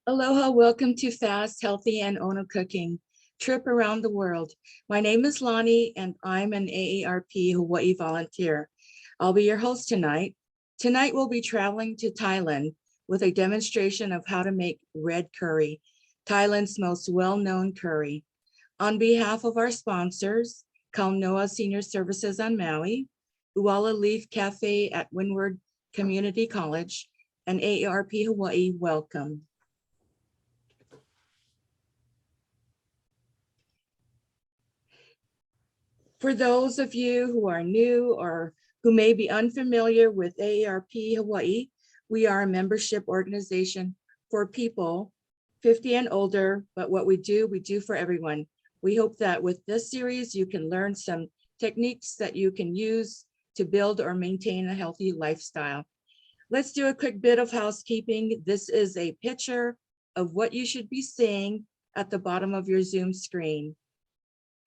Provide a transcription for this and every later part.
Aloha, welcome to Fast, Healthy, and Ono Cooking, Trip Around the World. My name is Lonnie, and I'm an AARP Hawaii volunteer. I'll be your host tonight. Tonight, we'll be traveling to Thailand with a demonstration of how to make red curry, Thailand's most well-known curry. On behalf of our sponsors, Kaunoa Senior Services on Maui, Uala Leaf Cafe at Windward Community College, and AARP Hawaii, welcome. For those of you who are new or who may be unfamiliar with AARP Hawaii, we are a membership organization for people 50 and older, but what we do for everyone. We hope that with this series, you can learn some techniques that you can use to build or maintain a healthy lifestyle. Let's do a quick bit of housekeeping. This is a picture of what you should be seeing at the bottom of your Zoom screen,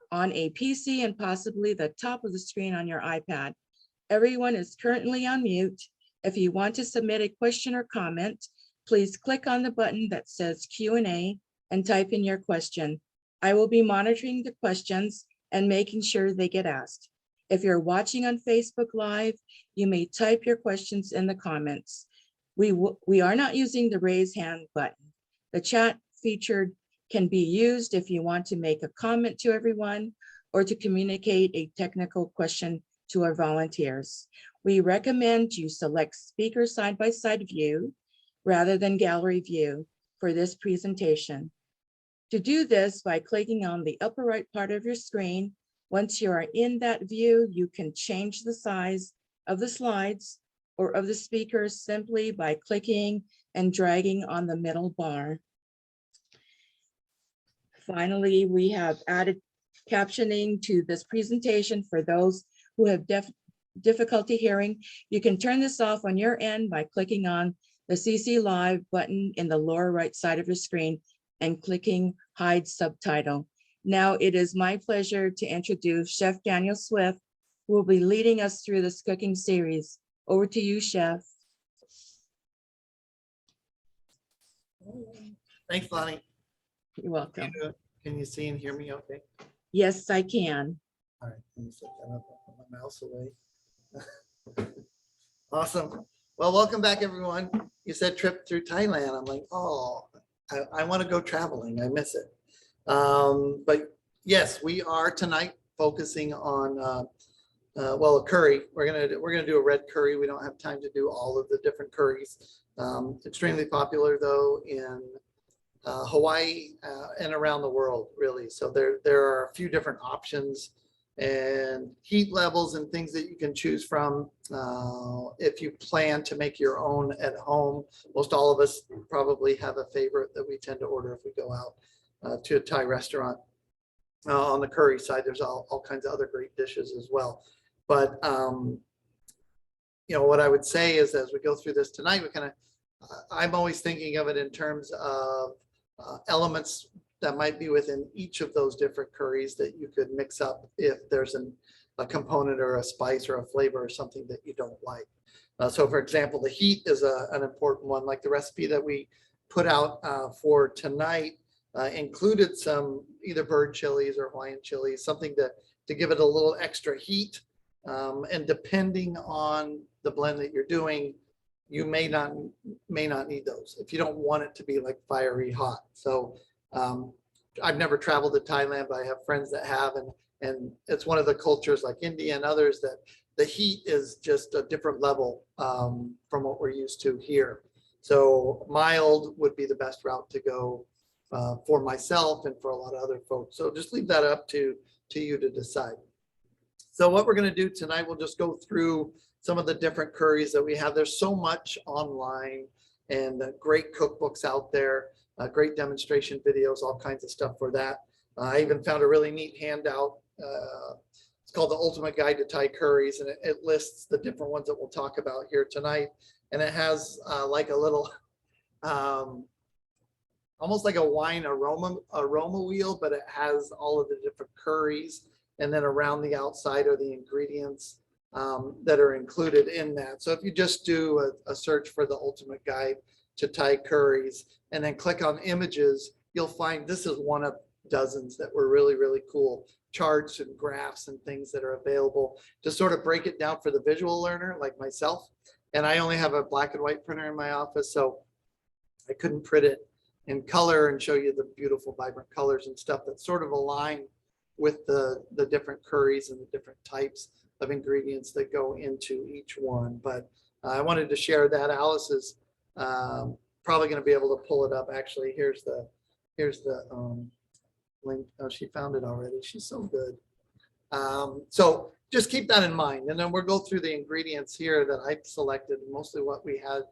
on a PC and possibly the top of the screen on your iPad. Everyone is currently on mute. If you want to submit a question or comment, please click on the button that says Q&A and type in your question. I will be monitoring the questions and making sure they get asked. If you're watching on Facebook Live, you may type your questions in the comments. We are not using the raise hand button. The chat featured can be used if you want to make a comment to everyone or to communicate a technical question to our volunteers. We recommend you select speaker side-by-side view rather than gallery view for this presentation. To do this, by clicking on the upper right part of your screen, once you are in that view, you can change the size of the slides or of the speakers simply by clicking and dragging on the middle bar. Finally, we have added captioning to this presentation for those who have difficulty hearing. You can turn this off on your end by clicking on the CC Live button in the lower right side of your screen and clicking Hide Subtitle. Now it is my pleasure to introduce Chef Daniel Swift, who will be leading us through this cooking series. Over to you, Chef. Thanks, Lonnie. You're welcome. Can you see and hear me okay? Yes, I can. All right, let me set that up, put my mouse away. Awesome. Well, welcome back, everyone. You said trip through Thailand. I'm like, oh, I want to go traveling. I miss it. But yes, we are tonight focusing on well, a curry. We're gonna do a red curry. We don't have time to do all of the different curries. Extremely popular though in Hawaii and around the world, really. So there are a few different options and heat levels and things that you can choose from if you plan to make your own at home. Most all of us probably have a favorite that we tend to order if we go out to a Thai restaurant. On the curry side, there's all kinds of other great dishes as well. But you know, what I would say is, as we go through this tonight, we kind of, I'm always thinking of it in terms of elements that might be within each of those different curries that you could mix up if there's a component or a spice or a flavor or something that you don't like. So for example, the heat is an important one. Like the recipe that we put out for tonight included some either bird chilies or Hawaiian chilies, something to give it a little extra heat. And depending on the blend that you're doing, you may not need those if you don't want it to be like fiery hot. So I've never traveled to Thailand, but I have friends that have, and it's one of the cultures like India and others that the heat is just a different level from what we're used to here. So mild would be the best route to go for myself and for a lot of other folks. So just leave that up to you to decide. So what we're going to do tonight, we'll just go through some of the different curries that we have. There's so much online and great cookbooks out there, great demonstration videos, all kinds of stuff for that. I even found a really neat handout. It's called The Ultimate Guide to Thai Curries, and it lists the different ones that we'll talk about here tonight. And it has like a little, almost like a wine aroma wheel, but it has all of the different curries. And then around the outside are the ingredients that are included in that. So if you just do a search for The Ultimate Guide to Thai curries, and then click on images, you'll find this is one of dozens that were really, really cool charts and graphs and things that are available to sort of break it down for the visual learner like myself. And I only have a black and white printer in my office, so I couldn't print it in color and show you the beautiful vibrant colors and stuff that sort of align with the different curries and the different types of ingredients that go into each one. But I wanted to share that. Alice is probably going to be able to pull it up. Actually, here's the link. Oh, she found it already. She's so good. So just keep that in mind. And then we'll go through the ingredients here that I selected, mostly what we had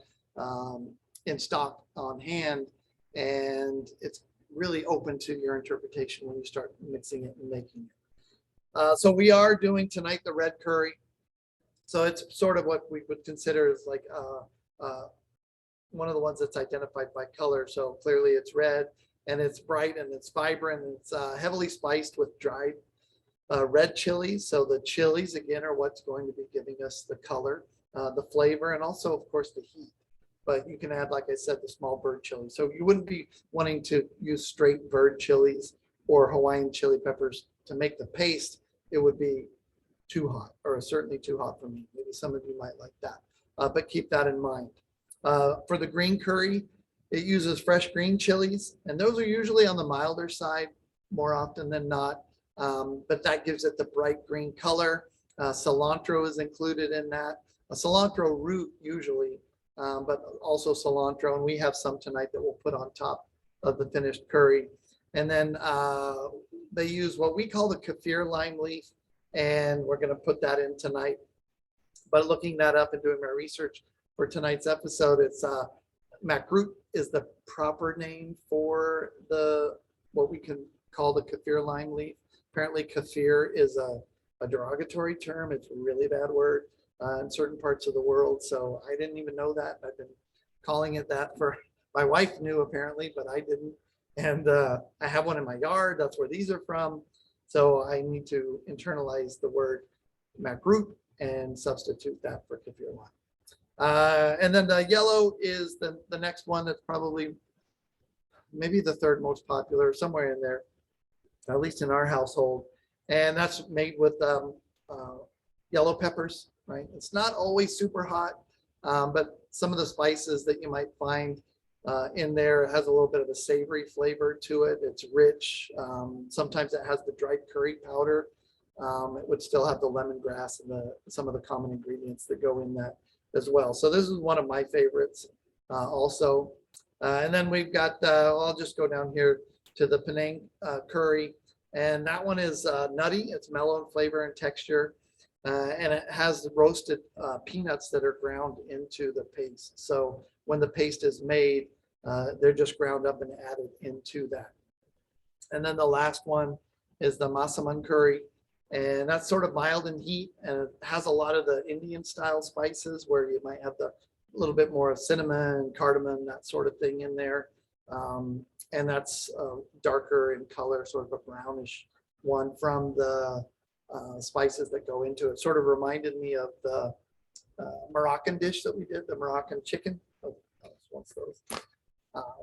in stock on hand. And it's really open to your interpretation when you start mixing it and making it. So we are doing tonight the red curry. So it's sort of what we would consider as like one of the ones that's identified by color. So clearly it's red and it's bright and it's vibrant. And it's heavily spiced with dried red chilies. So the chilies, again, are what's going to be giving us the color, the flavor, and also, of course, the heat. But you can add, like I said, the small bird chili. So you wouldn't be wanting to use straight bird chilies or Hawaiian chili peppers to make the paste. It would be too hot, or certainly too hot for me. Maybe some of you might like that, but keep that in mind. For the green curry, it uses fresh green chilies, and those are usually on the milder side more often than not, but that gives it the bright green color. Cilantro is included in that. A cilantro root usually, but also cilantro, and we have some tonight that we'll put on top of the finished curry. And then they use what we call the kaffir lime leaf, and we're going to put that in tonight. But looking that up and doing my research for tonight's episode, it's macroot is the proper name for the what we can call the kaffir lime leaf. Apparently kaffir is a derogatory term. It's a really bad word in certain parts of the world. So I didn't even know that. I've been calling it that for, my wife knew apparently, but I didn't. And I have one in my yard. That's where these are from. So I need to internalize the word macroot and substitute that for kaffir lime. And then the yellow is the next one that's probably maybe the third most popular, somewhere in there, at least in our household. And that's made with yellow peppers, right? It's not always super hot, but some of the spices that you might find in there has a little bit of a savory flavor to it. It's rich. Sometimes it has the dried curry powder. It would still have the lemongrass and some of the common ingredients that go in that as well. So this is one of my favorites also. And then we've got, I'll just go down here to the Penang Curry. And that one is nutty. It's mellow in flavor and texture. And it has the roasted peanuts that are ground into the paste. So when the paste is made, they're just ground up and added into that. And then the last one is the Masaman curry. And that's sort of mild in heat, and it has a lot of the Indian style spices where you might have the little bit more of cinnamon, cardamom, that sort of thing in there. And that's darker in color, sort of a brownish one from the spices that go into it. Sort of reminded me of the Moroccan dish that we did, the Moroccan chicken. Oh, what's those?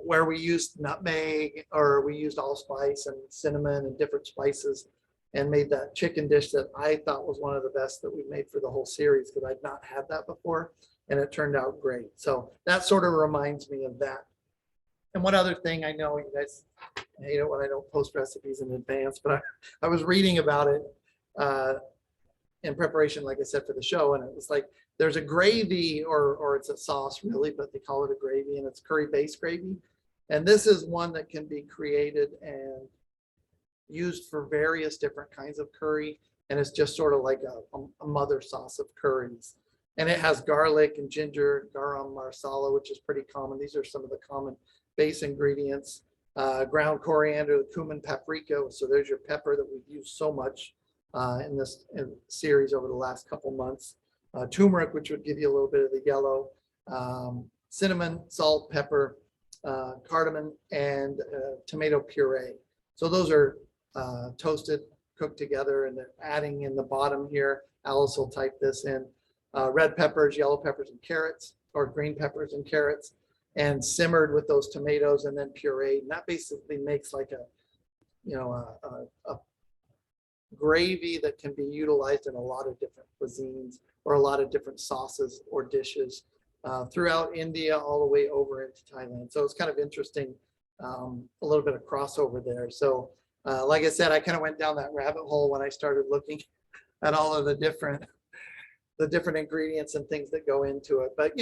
Where we used nutmeg, or we used allspice and cinnamon and different spices, and made that chicken dish that I thought was one of the best that we made for the whole series, because I'd not had that before, and it turned out great. So that sort of reminds me of that. And one other thing, I know you guys hate it when I don't post recipes in advance, but I was reading about it in preparation, like I said, for the show, and it was like, there's a gravy, or it's a sauce really, but they call it a gravy, and it's curry-based gravy. And this is one that can be created and used for various different kinds of curry, and it's just sort of like a mother sauce of curries. And it has garlic and ginger, garam masala, which is pretty common. These are some of the common base ingredients. Ground coriander, the cumin, paprika. So there's your pepper that we've used so much in this series over the last couple months. Turmeric, which would give you a little bit of the yellow. Cinnamon, salt, pepper, cardamom, and tomato puree. So those are toasted, cooked together, and they're adding in the bottom here. Alice will type this in. Red peppers, yellow peppers, and carrots, or green peppers and carrots. and simmered with those tomatoes and then pureed. And that basically makes like a gravy that can be utilized in a lot of different cuisines or a lot of different sauces or dishes throughout India all the way over into Thailand. So it's kind of interesting, a little bit of crossover there. So like I said, I kind of went down that rabbit hole when I started looking at all of the different ingredients and things that go into it. But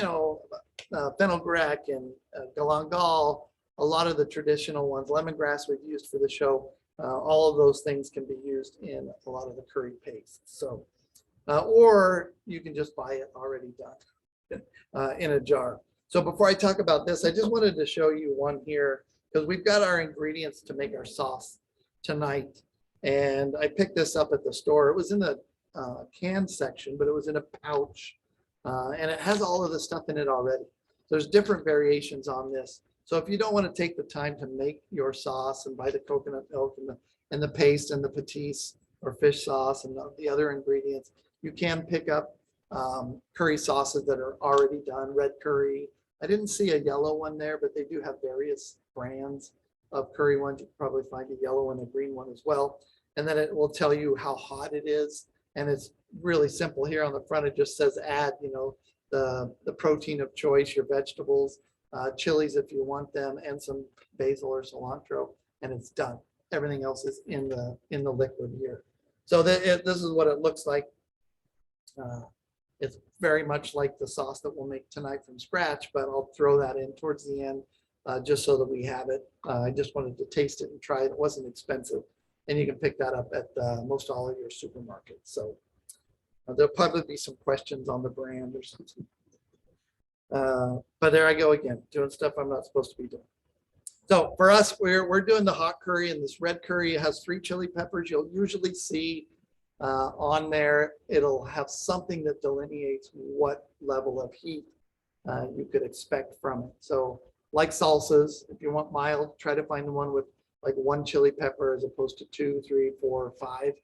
fenugreek and galangal, a lot of the traditional ones, lemongrass we've used for the show, all of those things can be used in a lot of the curry paste. So, or you can just buy it already done in a jar. So before I talk about this, I just wanted to show you one here because we've got our ingredients to make our sauce tonight. And I picked this up at the store. It was in the can section, but it was in a pouch and it has all of the stuff in it already. There's different variations on this. So if you don't want to take the time to make your sauce and buy the coconut milk and the paste and the patis or fish sauce and the other ingredients, you can pick up curry sauces that are already done. Red curry. I didn't see a yellow one there, but they do have various brands of curry ones. You can probably find a yellow and a green one as well. And then it will tell you how hot it is. And it's really simple here on the front. It just says add, the protein of choice, your vegetables, chilies if you want them, and some basil or cilantro, and it's done. Everything else is in the liquid here. So this is what it looks like. It's very much like the sauce that we'll make tonight from scratch, but I'll throw that in towards the end just so that we have it. I just wanted to taste it and try it. It wasn't expensive. And you can pick that up at most all of your supermarkets. So there'll probably be some questions on the brand or something. But there I go again, doing stuff I'm not supposed to be doing. So for us, we're doing the hot curry, and this red curry has 3 chili peppers. You'll usually see on there, it'll have something that delineates what level of heat you could expect from it. So like salsas, if you want mild, try to find the one with like 1 chili pepper as opposed to 2, 3, 4, 5.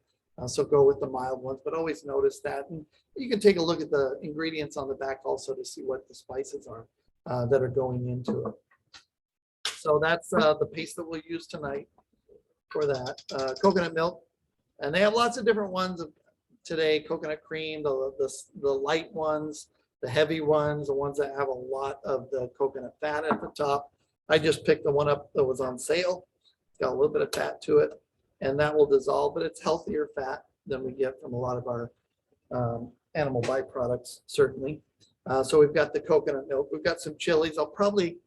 So go with the mild ones, but always notice that. And you can take a look at the ingredients on the back also to see what the spices are that are going into it. So that's the paste that we'll use tonight for that. Coconut milk, and they have lots of different ones today. Coconut cream, the light ones, the heavy ones, the ones that have a lot of the coconut fat at the top. I just picked the one up that was on sale. It's got a little bit of fat to it, and that will dissolve, but it's healthier fat than we get from a lot of our animal byproducts, certainly. So we've got the coconut milk. We've got some chilies. I'll probably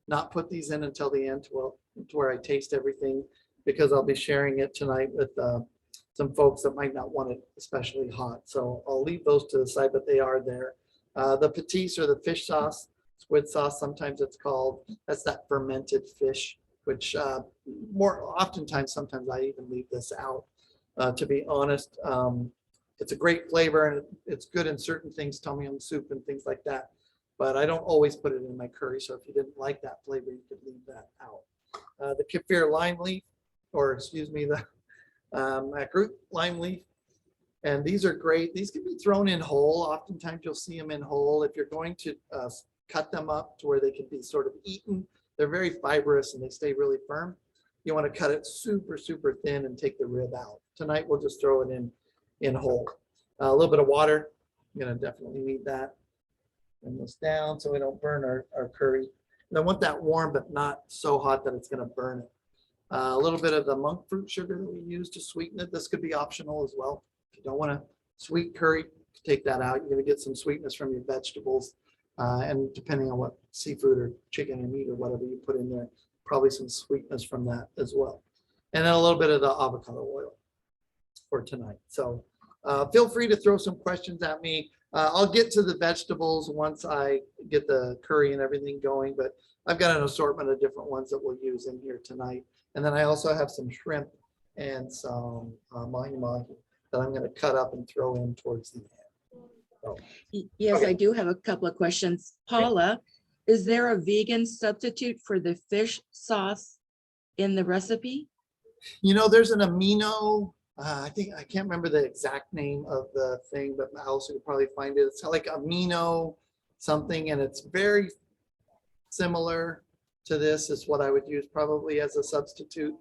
not put these in until the end to where I taste everything, because I'll be sharing it tonight with some folks that might not want it especially hot. So I'll leave those to the side, but they are there. The patis, or the fish sauce, squid sauce, sometimes it's called. That's that fermented fish, which sometimes I even leave this out, to be honest. It's a great flavor, and it's good in certain things, tom yum soup and things like that. But I don't always put it in my curry. So if you didn't like that flavor, you could leave that out. The kaffir lime leaf, or excuse me, the root lime leaf. And these are great. These can be thrown in whole. Oftentimes you'll see them in whole. If you're going to cut them up to where they can be sort of eaten, they're very fibrous and they stay really firm. You want to cut it super, super thin and take the rib out. Tonight we'll just throw it in whole. A little bit of water. You're going to definitely need that. Bring this down so we don't burn our curry. And I want that warm, but not so hot that it's going to burn it. A little bit of the monk fruit sugar that we use to sweeten it. This could be optional as well. If you don't want a sweet curry, take that out. You're going to get some sweetness from your vegetables. And depending on what seafood or chicken or meat or whatever you put in there, probably some sweetness from that as well. And then a little bit of the avocado oil for tonight. So feel free to throw some questions at me. I'll get to the vegetables once I get the curry and everything going, but I've got an assortment of different ones that we'll use in here tonight. And then I also have some shrimp and some mahi-mahi that I'm going to cut up and throw in towards the end. So, Yes, okay. I do have a couple of questions. Paula, is there a vegan substitute for the fish sauce in the recipe? There's an amino, I can't remember the exact name of the thing, but Alice could probably find it. It's like amino something, and it's very similar to this is what I would use probably as a substitute.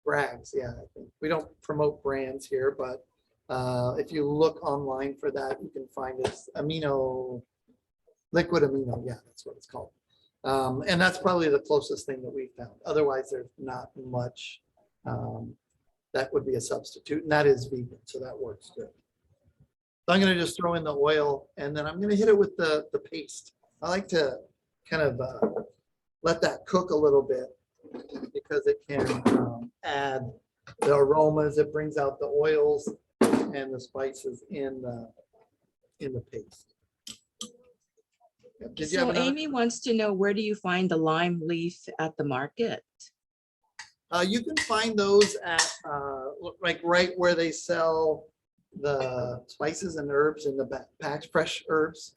Brags, yeah. I think. We don't promote brands here, but if you look online for that, you can find it's liquid amino. Yeah, that's what it's called. And that's probably the closest thing that we found. Otherwise, there's not much that would be a substitute, and that is vegan, so that works good. So I'm going to just throw in the oil, and then I'm going to hit it with the paste. I like to kind of let that cook a little bit because it can add the aromas. It brings out the oils and the spices in the paste. Did you have So another? Amy wants to know, where do you find the lime leaf at the market? You can find those at like right where they sell the spices and herbs in the packs, fresh herbs.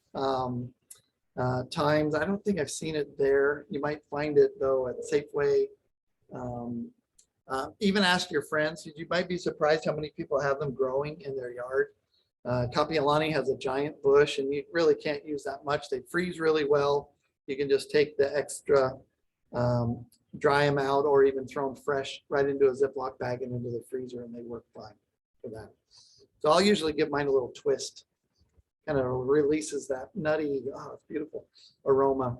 Times, I don't think I've seen it there. You might find it though at Safeway. Even ask your friends. You might be surprised how many people have them growing in their yard. Kapiolani has a giant bush, and you really can't use that much. They freeze really well. You can just take the extra, dry them out, or even throw them fresh right into a Ziploc bag and into the freezer, and they work fine for that. So I'll usually give mine a little twist. Kind of releases that nutty, oh, it's beautiful aroma.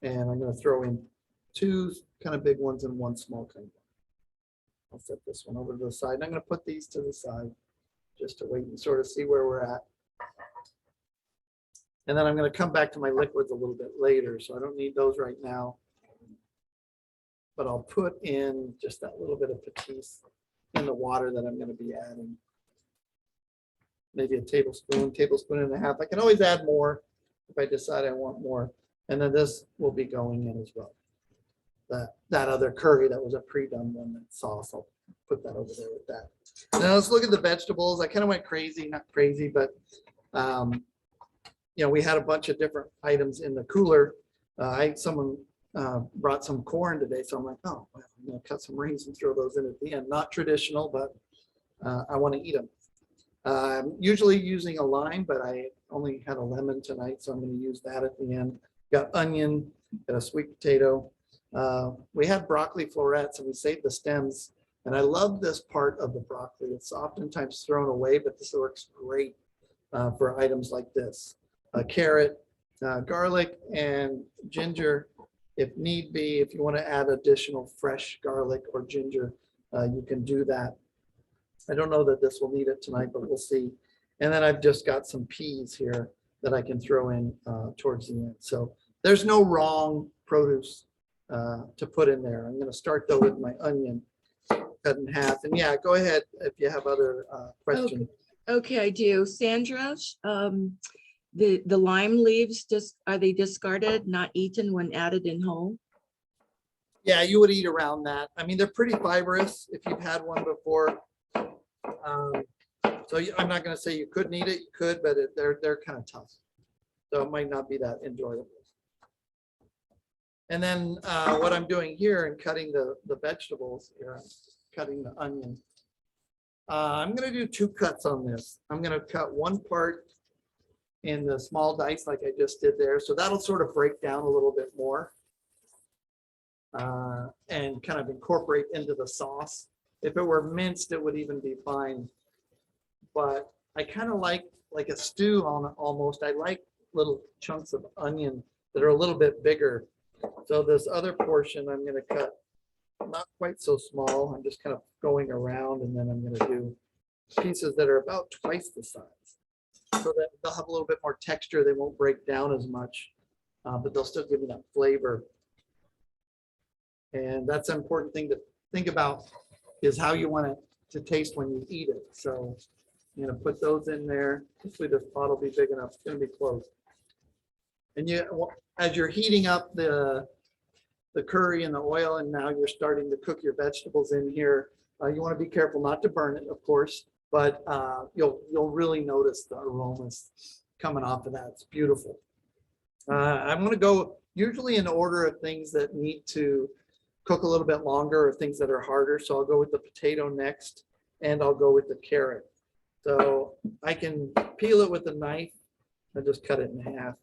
And I'm going to throw in 2 kind of big ones and 1 small kind. I'll set this one over to the side. And I'm going to put these to the side just to wait and sort of see where we're at. And then I'm going to come back to my liquids a little bit later, so I don't need those right now. But I'll put in just that little bit of patisse in the water that I'm going to be adding. Maybe a tablespoon and a half. I can always add more if I decide I want more. And then this will be going in as well. That other curry that was a pre-done one, that sauce, I'll put that over there with that. Now let's look at the vegetables. I kind of went crazy, not crazy, but you know, we had a bunch of different items in the cooler. Someone brought some corn today, so I'm like, oh, well, I'm gonna cut some raisins and throw those in at the end. Not traditional, but I want to eat them. I'm usually using a lime, but I only had a lemon tonight, so I'm going to use that at the end. Got onion, got a sweet potato. We had broccoli florets, and we saved the stems. And I love this part of the broccoli. It's oftentimes thrown away, but this works great for items like this. Carrot, garlic, and ginger, if need be. If you want to add additional fresh garlic or ginger, you can do that. I don't know that this will need it tonight, but we'll see. And then I've just got some peas here that I can throw in towards the end. So there's no wrong produce to put in there. I'm going to start though with my onion cut in half. And yeah, go ahead if you have other questions. Okay, I do. Sandra, the lime leaves, are they discarded, not eaten when added in whole? Yeah, you would eat around that. I mean, they're pretty fibrous if you've had one before. So I'm not going to say you couldn't eat it. You could, but they're kind of tough. So it might not be that enjoyable. And then what I'm doing here and cutting the vegetables here, I'm cutting the onion. I'm going to do 2 cuts on this. I'm going to cut 1 part in the small dice like I just did there. So that'll sort of break down a little bit more and kind of incorporate into the sauce. If it were minced, it would even be fine. But I kind of like a stew on it almost. I like little chunks of onion that are a little bit bigger. So this other portion I'm going to cut not quite so small. I'm just kind of going around, and then I'm going to do pieces that are about twice the size so that they'll have a little bit more texture. They won't break down as much, but they'll still give me that flavor. And that's an important thing to think about, is how you want it to taste when you eat it. So I'm going to put those in there. Hopefully this pot will be big enough. It's going to be close. And as you're heating up the curry and the oil, and now you're starting to cook your vegetables in here, you want to be careful not to burn it, of course, but you'll really notice the aromas coming off of that. It's beautiful. I'm going to go usually in order of things that need to cook a little bit longer or things that are harder. So I'll go with the potato next, and I'll go with the carrot. So I can peel it with a knife and just cut it in half.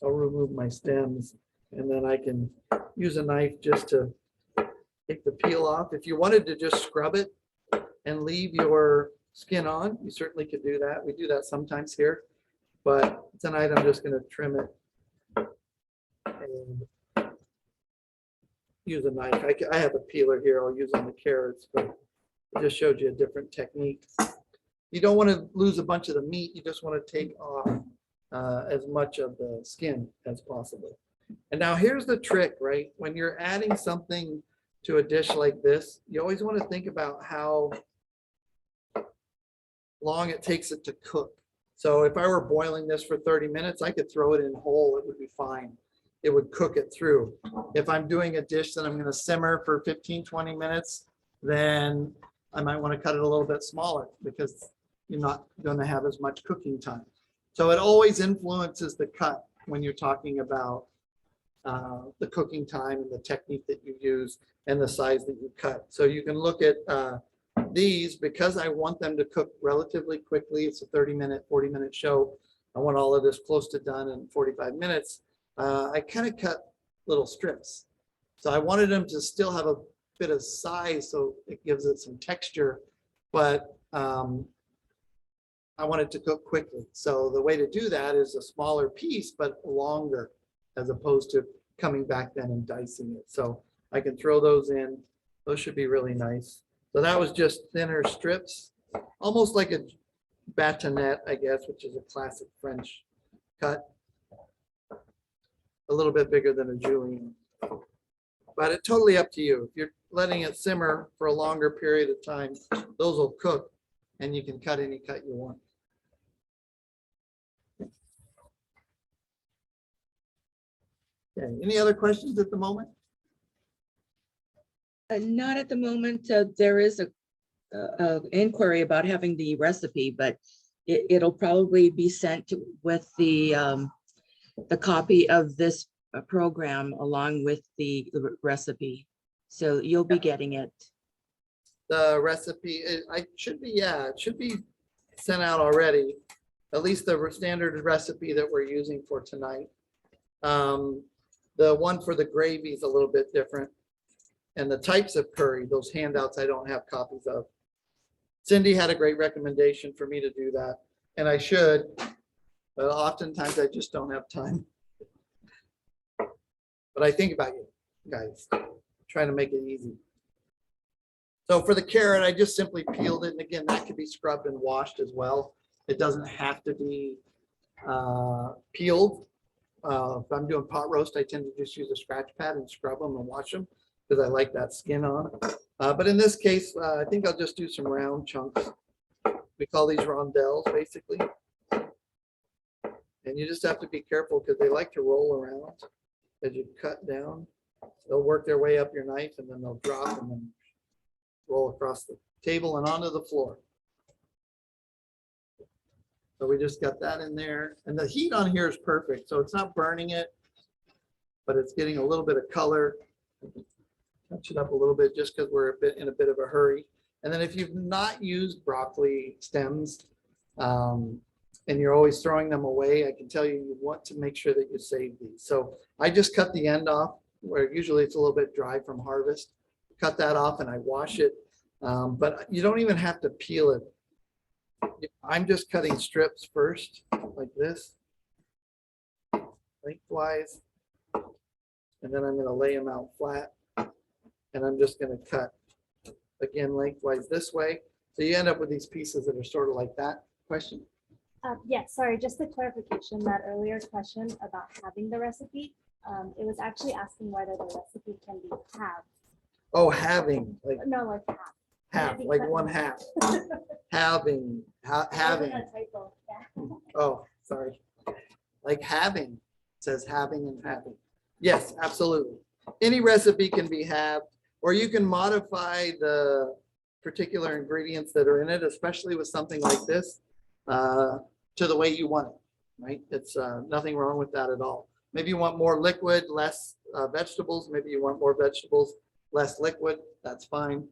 I'll remove my stems, and then I can use a knife just to take the peel off. If you wanted to just scrub it and leave your skin on, you certainly could do that. We do that sometimes here, but tonight I'm just going to trim it and use a knife. I have a peeler here I'll use on the carrots, but I just showed you a different technique. You don't want to lose a bunch of the meat. You just want to take off as much of the skin as possible. And now here's the trick, right? When you're adding something to a dish like this, you always want to think about how long it takes it to cook. So if I were boiling this for 30 minutes, I could throw it in whole, it would be fine. It would cook it through. If I'm doing a dish that I'm going to simmer for 15, 20 minutes, then I might want to cut it a little bit smaller because you're not going to have as much cooking time. So it always influences the cut when you're talking about the cooking time and the technique that you use and the size that you cut. So you can look at these, because I want them to cook relatively quickly. It's a 30-minute, 40-minute show. I want all of this close to done in 45 minutes. I kind of cut little strips. So I wanted them to still have a bit of size, so it gives it some texture, but I want it to cook quickly. So the way to do that is a smaller piece, but longer, as opposed to coming back then and dicing it. So I can throw those in. Those should be really nice. So that was just thinner strips, almost like a batonette, I guess, which is a classic French cut. A little bit bigger than a julienne. But it's totally up to you. If you're letting it simmer for a longer period of time, those will cook and you can cut any cut you want. Okay, any other questions at the moment? Not at the moment. There is a inquiry about having the recipe, but it'll probably be sent with the copy of this program along with the recipe. So you'll be getting it. The recipe, it should be, yeah, it should be sent out already. At least the standard recipe that we're using for tonight. The one for the gravy is a little bit different. And the types of curry, those handouts, I don't have copies of. Cindy had a great recommendation for me to do that, and I should, but oftentimes I just don't have time. But I think about you guys, trying to make it easy. So for the carrot, I just simply peeled it, and again, that could be scrubbed and washed as well. It doesn't have to be peeled. If I'm doing pot roast, I tend to just use a scratch pad and scrub them and wash them, because I like that skin on. But in this case, I think I'll just do some round chunks. We call these rondelles, basically. And you just have to be careful because they like to roll around as you cut down. They'll work their way up your knife and then they'll drop and then roll across the table and onto the floor. So we just got that in there. And the heat on here is perfect. So it's not burning it, but it's getting a little bit of color. Touch it up a little bit just because we're in a bit of a hurry. And then if you've not used broccoli stems and you're always throwing them away, I can tell you, you want to make sure that you save these. So I just cut the end off where usually it's a little bit dry from harvest. Cut that off and I wash it. But you don't even have to peel it. I'm just cutting strips first, like this, lengthwise. And then I'm going to lay them out flat. And I'm just going to cut again lengthwise this way. So you end up with these pieces that are sort of like that. Question? Yes, sorry, just a clarification, that earlier question about having the recipe. It was actually asking whether the recipe can be halved. Oh, having, like No, like half. half, like one half. Having, having. A typo, yeah. Oh, sorry. Like having, it says having and having. Yes, absolutely. Any recipe can be halved, or you can modify the particular ingredients that are in it, especially with something like this, to the way you want it, right? It's nothing wrong with that at all. Maybe you want more liquid, less vegetables. Maybe you want more vegetables, less liquid. That's fine.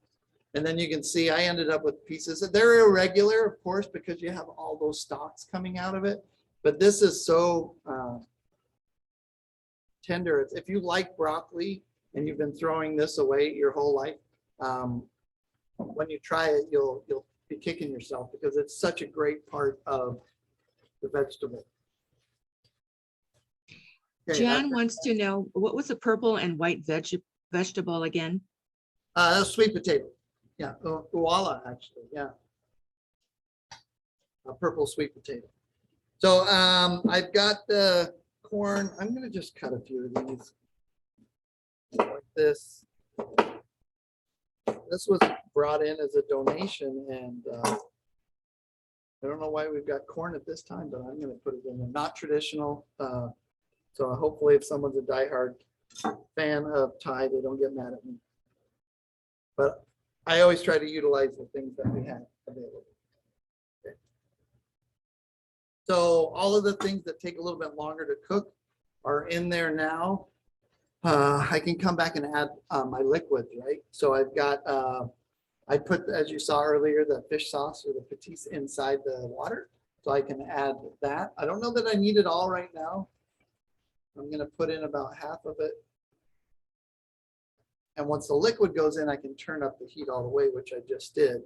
And then you can see I ended up with pieces. They're irregular, of course, because you have all those stalks coming out of it. But this is so tender. If you like broccoli and you've been throwing this away your whole life, when you try it, you'll be kicking yourself because it's such a great part of the vegetable. Okay, Jan wants to know, what was the purple and white vegetable again? that's sweet potato. Yeah, koala actually. Yeah, a purple sweet potato. So I've got the corn. I'm gonna just cut a few of these like this. This was brought in as a donation, and I don't know why we've got corn at this time, but I'm gonna put it in there. Not traditional. So hopefully if someone's a diehard fan of Thai, they don't get mad at me. But I always try to utilize the things that we have available. Okay. So all of the things that take a little bit longer to cook are in there now. I can come back and add my liquids, right? So I've got, I put, as you saw earlier, the fish sauce or the patis inside the water. So I can add that. I don't know that I need it all right now. I'm going to put in about half of it. And once the liquid goes in, I can turn up the heat all the way, which I just did.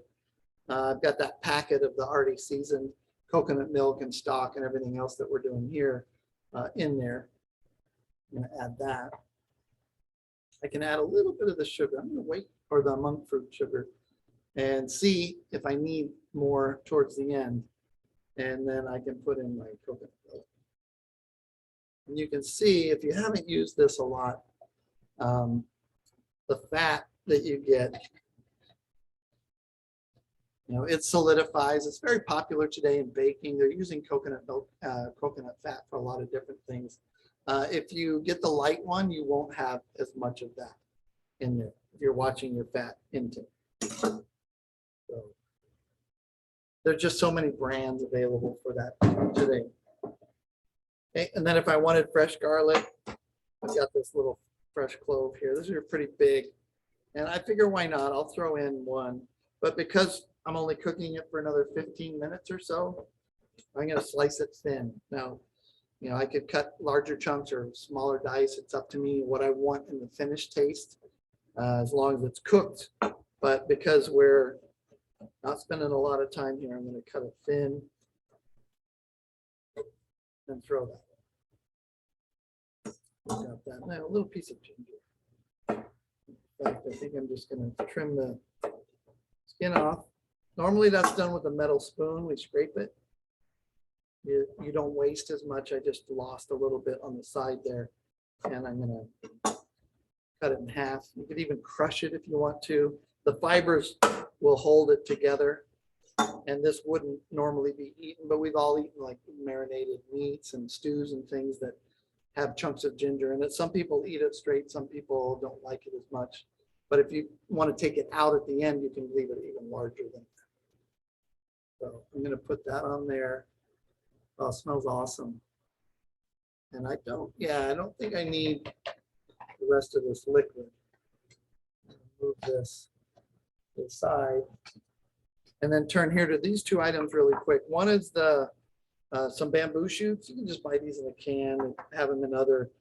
I've got that packet of the already seasoned coconut milk and stock and everything else that we're doing here in there. I'm going to add that. I can add a little bit of the sugar. I'm going to wait for the monk fruit sugar and see if I need more towards the end. And then I can put in my coconut milk. And you can see, if you haven't used this a lot, the fat that you get, you know, it solidifies. It's very popular today in baking. They're using coconut milk, coconut fat for a lot of different things. If you get the light one, you won't have as much of that in there if you're watching your fat intake. So there's just so many brands available for that today. Okay, and then if I wanted fresh garlic, I've got this little fresh clove here. These are pretty big. And I figure why not? I'll throw in one. But because I'm only cooking it for another 15 minutes or so, I'm going to slice it thin. Now, you know, I could cut larger chunks or smaller dice. It's up to me what I want in the finished taste, as long as it's cooked. But because we're not spending a lot of time here, I'm going to cut it thin and throw that. Got that. Now, a little piece of ginger. In fact, I think I'm just going to trim the skin off. Normally that's done with a metal spoon. We scrape it. You don't waste as much. I just lost a little bit on the side there. And I'm going to cut it in half. You could even crush it if you want to. The fibers will hold it together. And this wouldn't normally be eaten, but we've all eaten like marinated meats and stews and things that have chunks of ginger in it. Some people eat it straight. Some people don't like it as much. But if you want to take it out at the end, you can leave it even larger than that. So I'm going to put that on there. Oh, it smells awesome. And I don't think I need the rest of this liquid. Move this to the side. And then turn here to these two items really quick. One is the some bamboo shoots. You can just buy these in a can and have them in other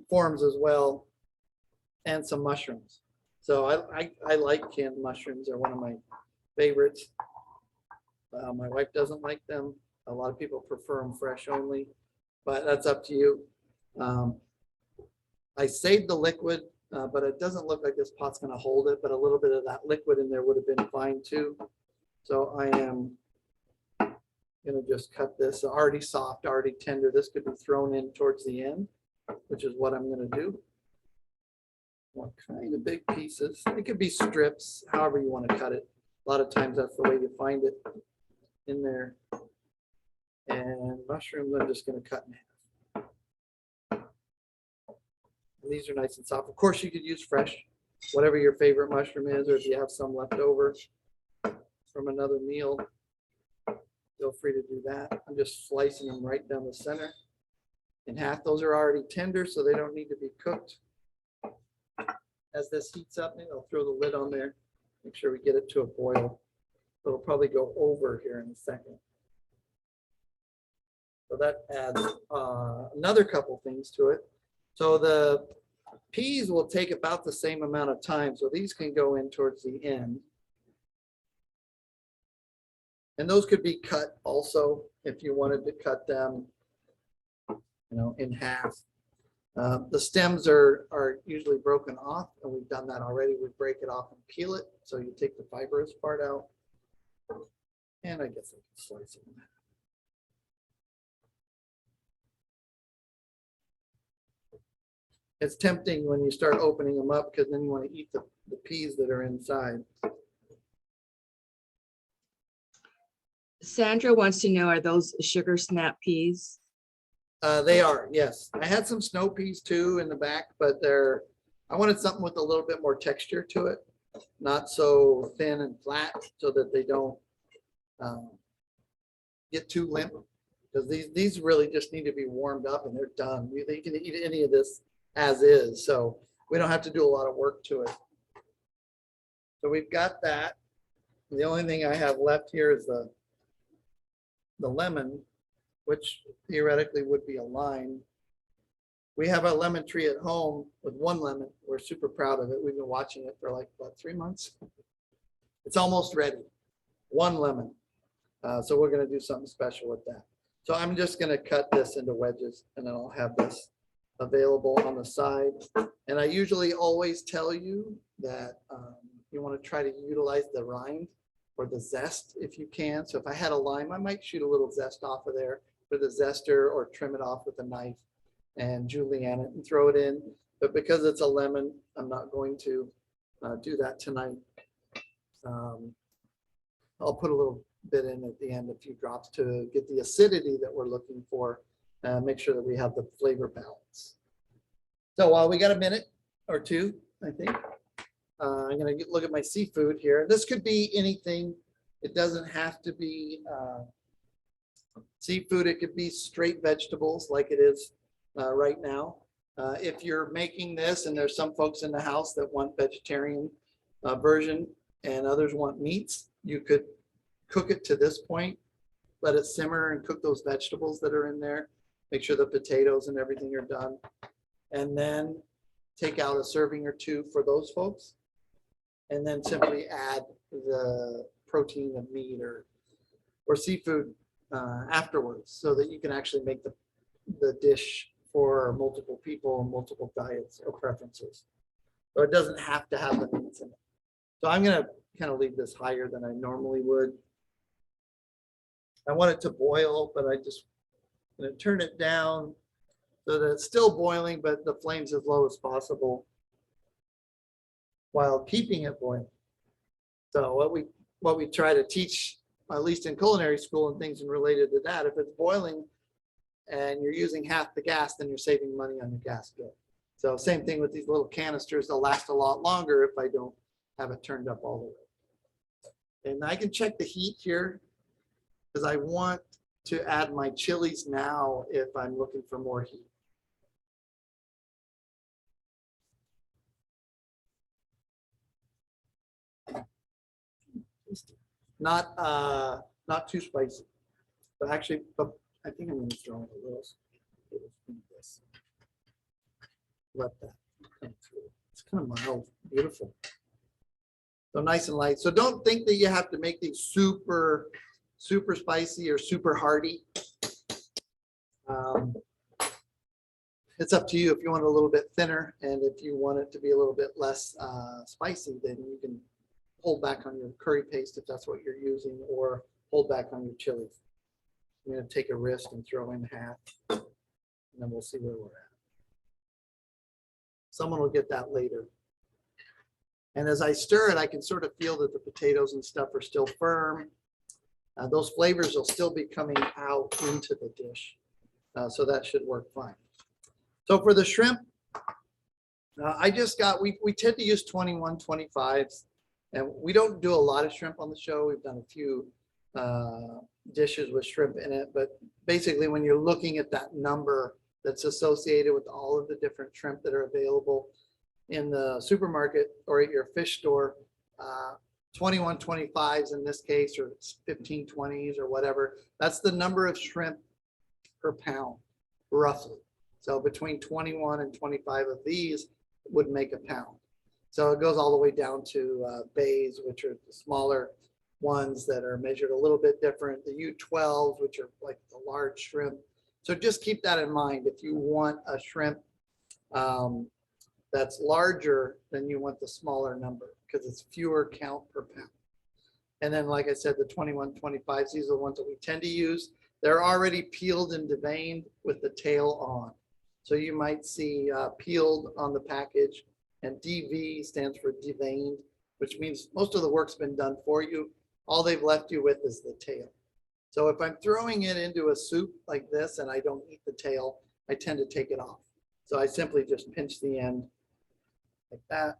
forms as well. And some mushrooms. So I like canned mushrooms. They're one of my favorites. My wife doesn't like them. A lot of people prefer them fresh only, but that's up to you. I saved the liquid, but it doesn't look like this pot's going to hold it, but a little bit of that liquid in there would have been fine too. So I am going to just cut this already soft, already tender. This could be thrown in towards the end, which is what I'm going to do. What kind of big pieces? It could be strips, however you want to cut it. A lot of times that's the way you find it in there. And mushrooms, I'm just going to cut in half. And these are nice and soft. Of course, you could use fresh, whatever your favorite mushroom is, or if you have some left over from another meal, feel free to do that. I'm just slicing them right down the center in half. Those are already tender, so they don't need to be cooked. As this heats up, maybe I'll throw the lid on there, make sure we get it to a boil. It'll probably go over here in a second. So that adds another couple things to it. So the peas will take about the same amount of time. So these can go in towards the end. And those could be cut also if you wanted to cut them, in half. The stems are usually broken off, and we've done that already. We break it off and peel it. So you take the fibrous part out. And I guess I can slice it. It's tempting when you start opening them up because then you want to eat the peas that are inside. Sandra wants to know, are those sugar snap peas? They are, yes. I had some snow peas too in the back, but I wanted something with a little bit more texture to it, not so thin and flat so that they don't get too limp. Because these really just need to be warmed up and they're done. You can eat any of this as is, so we don't have to do a lot of work to it. So we've got that. The only thing I have left here is the lemon, which theoretically would be a lime. We have a lemon tree at home with one lemon. We're super proud of it. We've been watching it for like, what, 3 months? It's almost ready. One lemon. So we're going to do something special with that. So I'm just going to cut this into wedges, and then I'll have this available on the side. And I usually always tell you that you want to try to utilize the rind or the zest if you can. So if I had a lime, I might shoot a little zest off of there with a zester or trim it off with a knife and julienne it and throw it in. But because it's a lemon, I'm not going to do that tonight. I'll put a little bit in at the end, a few drops to get the acidity that we're looking for, make sure that we have the flavor balance. So while we got a minute or two, I think, I'm going to look at my seafood here. This could be anything. It doesn't have to be seafood. It could be straight vegetables like it is right now. If you're making this and there's some folks in the house that want vegetarian version and others want meats, you could cook it to this point, let it simmer and cook those vegetables that are in there. Make sure the potatoes and everything are done. And then take out a serving or two for those folks. And then simply add the protein of meat or seafood afterwards so that you can actually make the dish for multiple people and multiple diets or preferences. So it doesn't have to have the meats in it. So I'm going to kind of leave this higher than I normally would. I want it to boil, but I just going to turn it down so that it's still boiling, but the flame's as low as possible while keeping it boiling. So what we try to teach, at least in culinary school and things related to that, if it's boiling and you're using half the gas, then you're saving money on your gas bill. So same thing with these little canisters. They'll last a lot longer if I don't have it turned up all the way. And I can check the heat here because I want to add my chilies now if I'm looking for more heat. Not too spicy. But actually, I think I'm going to throw in a little. This. Let that come through. It's kind of mild, beautiful. So nice and light. So don't think that you have to make these super spicy or super hearty. It's up to you if you want it a little bit thinner, and if you want it to be a little bit less spicy, then you can hold back on your curry paste if that's what you're using, or hold back on your chilies. I'm going to take a wrist and throw in half, and then we'll see where we're at. Someone will get that later. And as I stir it, I can sort of feel that the potatoes and stuff are still firm. Those flavors will still be coming out into the dish. So that should work fine. So for the shrimp, we tend to use 21, 25s. And we don't do a lot of shrimp on the show. We've done a few dishes with shrimp in it. But basically, when you're looking at that number that's associated with all of the different shrimp that are available in the supermarket or at your fish store, 21, 25s in this case, or 15, 20s or whatever, that's the number of shrimp per pound, roughly. So between 21 and 25 of these would make a pound. So it goes all the way down to bays, which are the smaller ones that are measured a little bit different, the U12s, which are like the large shrimp. So just keep that in mind. If you want a shrimp that's larger, then you want the smaller number because it's fewer count per pound. And then, like I said, the 21, 25s, these are the ones that we tend to use. They're already peeled and deveined with the tail on. So you might see peeled on the package, and DV stands for deveined, which means most of the work's been done for you. All they've left you with is the tail. So if I'm throwing it into a soup like this and I don't eat the tail, I tend to take it off. So I simply just pinch the end like that,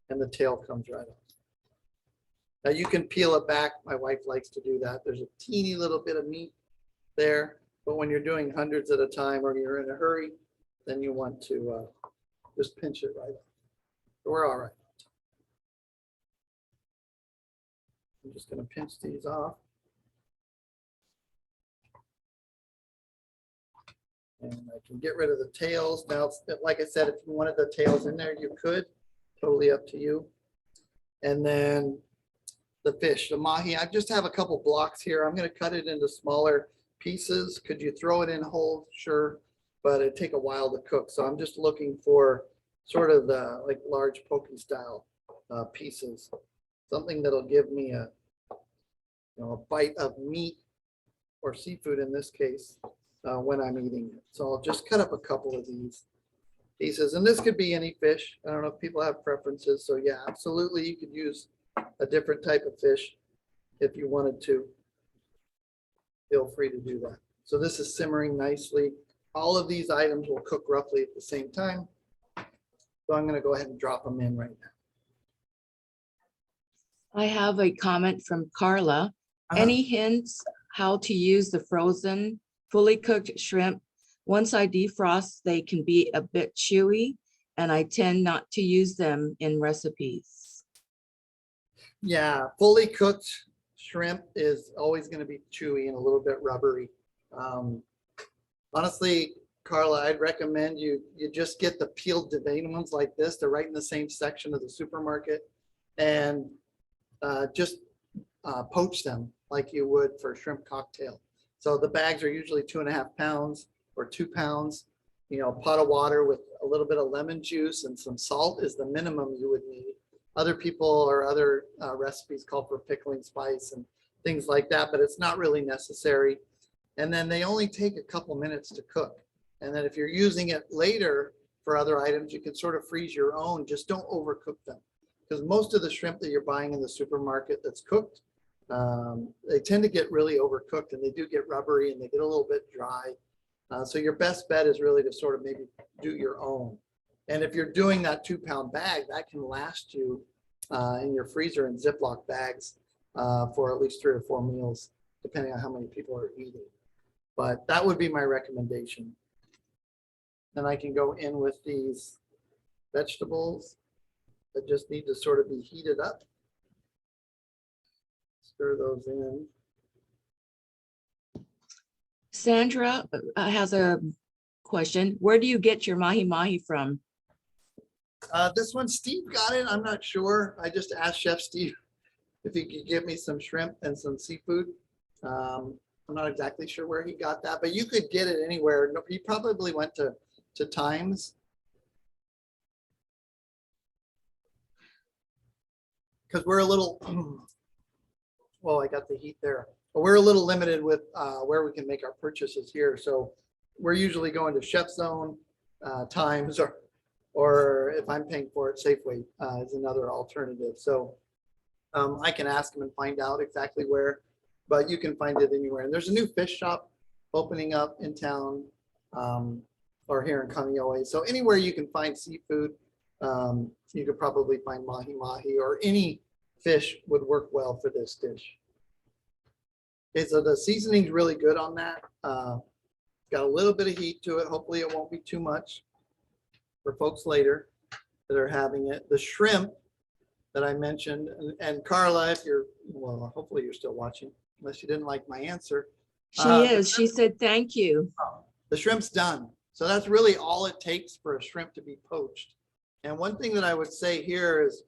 and the tail comes right off. Now you can peel it back. My wife likes to do that. There's a teeny little bit of meat there, but when you're doing hundreds at a time or you're in a hurry, then you want to just pinch it right off. So we're all right. I'm just going to pinch these off. And I can get rid of the tails. Now, like I said, if you wanted the tails in there, you could. Totally up to you. And then the fish, the mahi, I just have a couple blocks here. I'm going to cut it into smaller pieces. Could you throw it in whole? Sure, but it'd take a while to cook. So I'm just looking for sort of the like large poke style pieces, something that'll give me a a bite of meat or seafood in this case when I'm eating it. So I'll just cut up a couple of these pieces, and this could be any fish. I don't know if people have preferences. So yeah, absolutely, you could use a different type of fish if you wanted to. Feel free to do that. So this is simmering nicely. All of these items will cook roughly at the same time. So I'm going to go ahead and drop them in right now. I have a comment from Carla. Any hints how to use the frozen, fully cooked shrimp? Once I defrost, they can be a bit chewy, and I tend not to use them in recipes. Yeah, fully cooked shrimp is always going to be chewy and a little bit rubbery. Honestly, Carla, I'd recommend you just get the peeled deveined ones like this. They're right in the same section of the supermarket, and just poach them like you would for shrimp cocktail. So the bags are usually 2.5 pounds or 2 pounds. A pot of water with a little bit of lemon juice and some salt is the minimum you would need. Other people or other recipes call for pickling spice and things like that, but it's not really necessary. And then they only take a couple minutes to cook. And then if you're using it later for other items, you can sort of freeze your own. Just don't overcook them, because most of the shrimp that you're buying in the supermarket that's cooked, they tend to get really overcooked, and they do get rubbery and they get a little bit dry. So your best bet is really to sort of maybe do your own. And if you're doing that 2-pound bag, that can last you in your freezer in Ziploc bags for at least 3 or 4 meals, depending on how many people are eating. But that would be my recommendation. Then I can go in with these vegetables that just need to sort of be heated up. Stir those in. Sandra has a question. Where do you get your mahi-mahi from? This one, Steve got it. I'm not sure. I just asked Chef Steve if he could give me some shrimp and some seafood. I'm not exactly sure where he got that, but you could get it anywhere. He probably went to Times. Because we're a little, well, I got the heat there. But we're a little limited with where we can make our purchases here. So we're usually going to Chef Zone, Times, or if I'm paying for it, Safeway is another alternative. So I can ask him and find out exactly where, but you can find it anywhere. And there's a new fish shop opening up in town or here in Kaneohe. So anywhere you can find seafood, you could probably find mahi-mahi, or any fish would work well for this dish. Okay, so the seasoning's really good on that. Got a little bit of heat to it. Hopefully it won't be too much for folks later that are having it. The shrimp that I mentioned, and Carla, if you're, well, hopefully you're still watching, unless you didn't like my answer. She The is. She said, thank you. the shrimp's done. So that's really all it takes for a shrimp to be poached. And one thing that I would say here is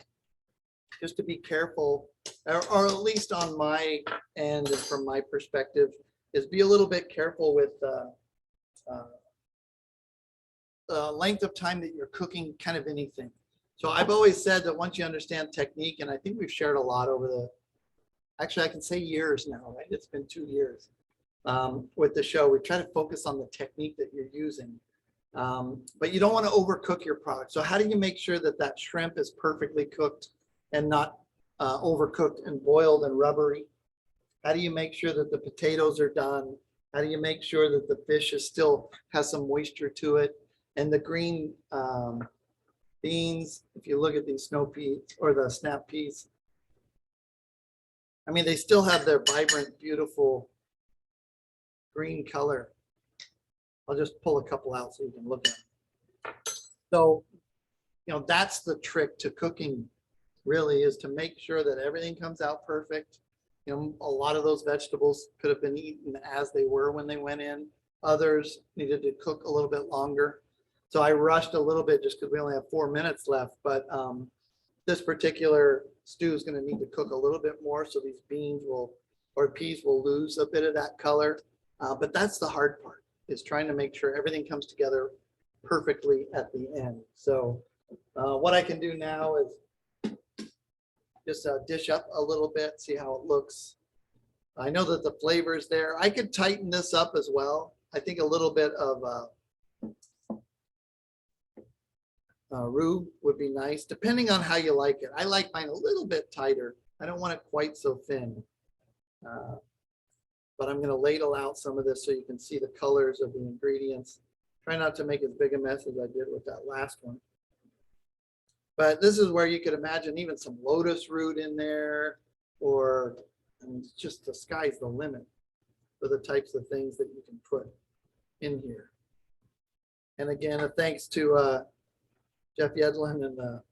just to be careful, or at least on my end and from my perspective, is be a little bit careful with the length of time that you're cooking kind of anything. So I've always said that once you understand technique, and I think we've shared a lot over the, actually I can say years now, right? It's been 2 years with the show. We try to focus on the technique that you're using. But you don't want to overcook your product. So how do you make sure that that shrimp is perfectly cooked and not overcooked and boiled and rubbery? How do you make sure that the potatoes are done? How do you make sure that the fish is still has some moisture to it? And the green beans, if you look at these snow peas or the snap peas, I mean, they still have their vibrant, beautiful green color. I'll just pull a couple out so you can look at them. So, you know, that's the trick to cooking, really, is to make sure that everything comes out perfect. You know, a lot of those vegetables could have been eaten as they were when they went in. Others needed to cook a little bit longer. So I rushed a little bit just because we only have 4 minutes left. But this particular stew is going to need to cook a little bit more. So these beans will, or peas will lose a bit of that color. But that's the hard part, is trying to make sure everything comes together perfectly at the end. So what I can do now is just dish up a little bit, see how it looks. I know that the flavor is there. I could tighten this up as well. I think a little bit of roux would be nice, depending on how you like it. I like mine a little bit tighter. I don't want it quite so thin. But I'm going to ladle out some of this so you can see the colors of the ingredients. Try not to make as big a mess as I did with that last one. But this is where you could imagine even some lotus root in there, or I mean, it's just the sky's the limit for the types of things that you can put in here. And again, a thanks to Jeff Yedlin and the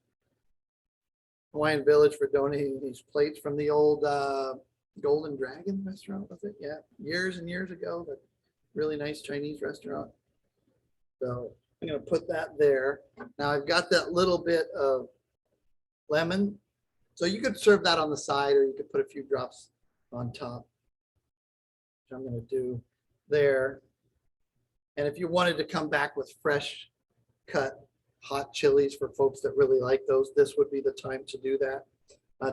Hawaiian Village for donating these plates from the old Golden Dragon restaurant, was it? Yeah, years and years ago, but really nice Chinese restaurant. So I'm going to put that there. Now I've got that little bit of lemon. So you could serve that on the side, or you could put a few drops on top, which I'm going to do there. And if you wanted to come back with fresh cut hot chilies for folks that really like those, this would be the time to do that.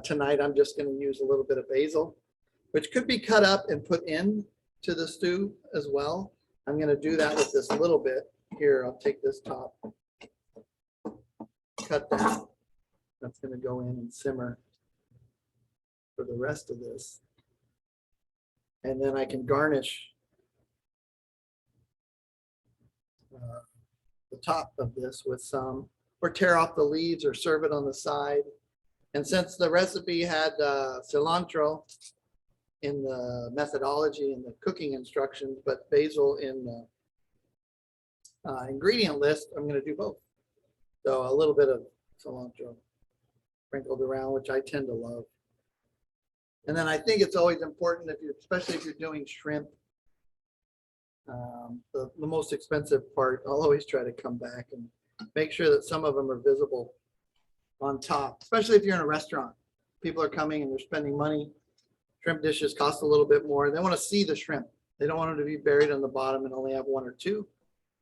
Tonight, I'm just going to use a little bit of basil, which could be cut up and put in to the stew as well. I'm going to do that with this little bit here. I'll take this top, cut that. That's going to go in and simmer for the rest of this. And then I can garnish the top of this with some, or tear off the leaves or serve it on the side. And since the recipe had cilantro in the methodology and the cooking instructions, but basil in the ingredient list, I'm going to do both. So a little bit of cilantro sprinkled around, which I tend to love. And then I think it's always important, if you're, especially if you're doing shrimp, the most expensive part, I'll always try to come back and make sure that some of them are visible on top, especially if you're in a restaurant. People are coming and they're spending money. Shrimp dishes cost a little bit more. They want to see the shrimp. They don't want them to be buried on the bottom and only have 1 or 2.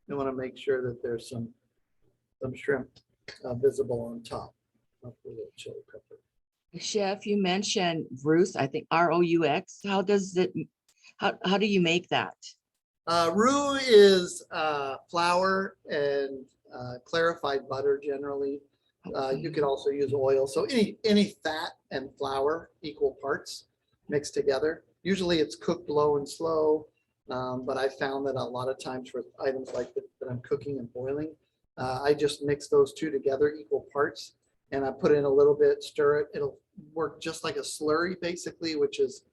They want to make sure that there's some shrimp visible on top. Chili pepper. Chef, you mentioned Roux, I think Roux. How does it, how do you make that? Roux is flour and clarified butter generally. You could also use oil. So any fat and flour, equal parts mixed together. Usually it's cooked low and slow, but I found that a lot of times for items like that I'm cooking and boiling, I just mix those two together, equal parts, and I put in a little bit, stir it. It'll work just like a slurry basically, which is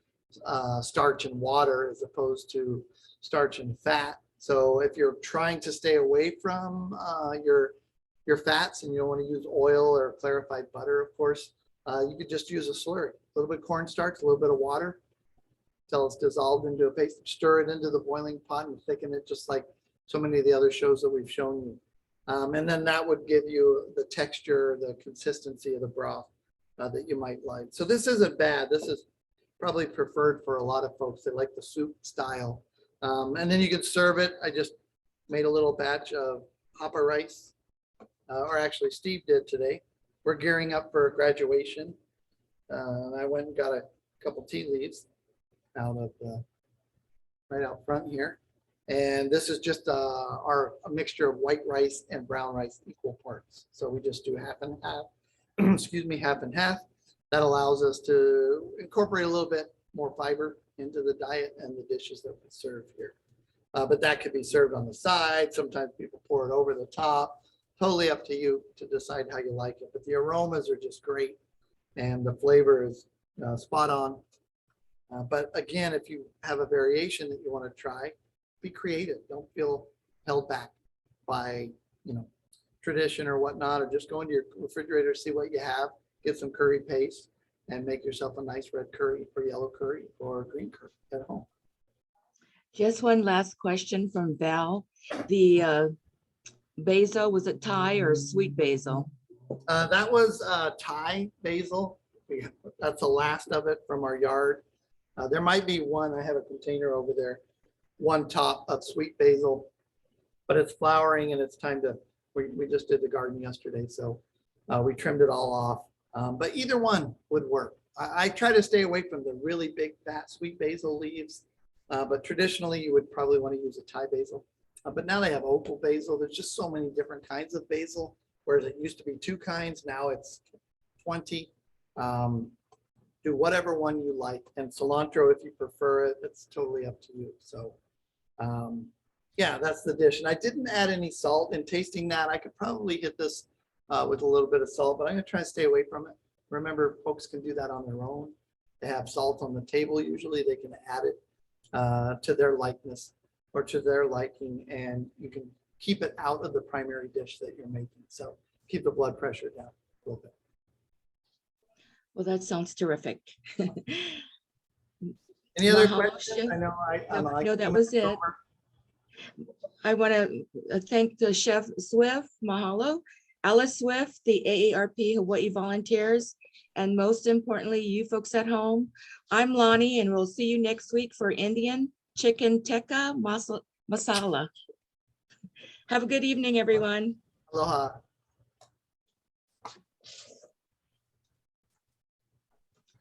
starch and water as opposed to starch and fat. So if you're trying to stay away from your fats and you don't want to use oil or clarified butter, of course, you could just use a slurry. A little bit of cornstarch, a little bit of water, till it's dissolved into a paste. Stir it into the boiling pot and thicken it just like so many of the other shows that we've shown you. And then that would give you the texture, the consistency of the broth that you might like. So this isn't bad. This is probably preferred for a lot of folks that like the soup style. And then you can serve it. I just made a little batch of hopper rice, or actually Steve did today. We're gearing up for graduation. I went and got a couple tea leaves out of right out front here. And this is just a mixture of white rice and brown rice, equal parts. So we just do half and half, excuse me, half and half. That allows us to incorporate a little bit more fiber into the diet and the dishes that we serve here. But that could be served on the side. Sometimes people pour it over the top. Totally up to you to decide how you like it. But the aromas are just great and the flavor is spot on. But again, if you have a variation that you want to try, be creative. Don't feel held back by, tradition or whatnot, or just go into your refrigerator, see what you have, get some curry paste and make yourself a nice red curry or yellow curry or green curry at home. Just one last question from Val. The basil, was it Thai or sweet basil? That was Thai basil. That's the last of it from our yard. There might be one, I have a container over there, one top of sweet basil, but it's flowering and it's time to, we just did the garden yesterday, so we trimmed it all off. But either one would work. I try to stay away from the really big fat sweet basil leaves, but traditionally you would probably want to use a Thai basil. But now they have opal basil. There's just so many different kinds of basil, whereas it used to be 2 kinds, now it's 20. Do whatever one you like, and cilantro, if you prefer it, it's totally up to you. So yeah, that's the dish. And I didn't add any salt. In tasting that, I could probably hit this with a little bit of salt, but I'm gonna try to stay away from it. Remember, folks can do that on their own. They have salt on the table. Usually they can add it to their likeness or to their liking, and you can keep it out of the primary dish that you're making. So keep the blood pressure down a little bit. Well, that sounds terrific. Any other Mahalo, questions? Chef. I know No, that was it. I want to thank the Chef Swift, Mahalo, Alice Swift, the AARP Hawaii volunteers, and most importantly, you folks at home. I'm Lonnie, and we'll see you next week for Indian chicken tikka masala. Have a good evening, everyone. Aloha.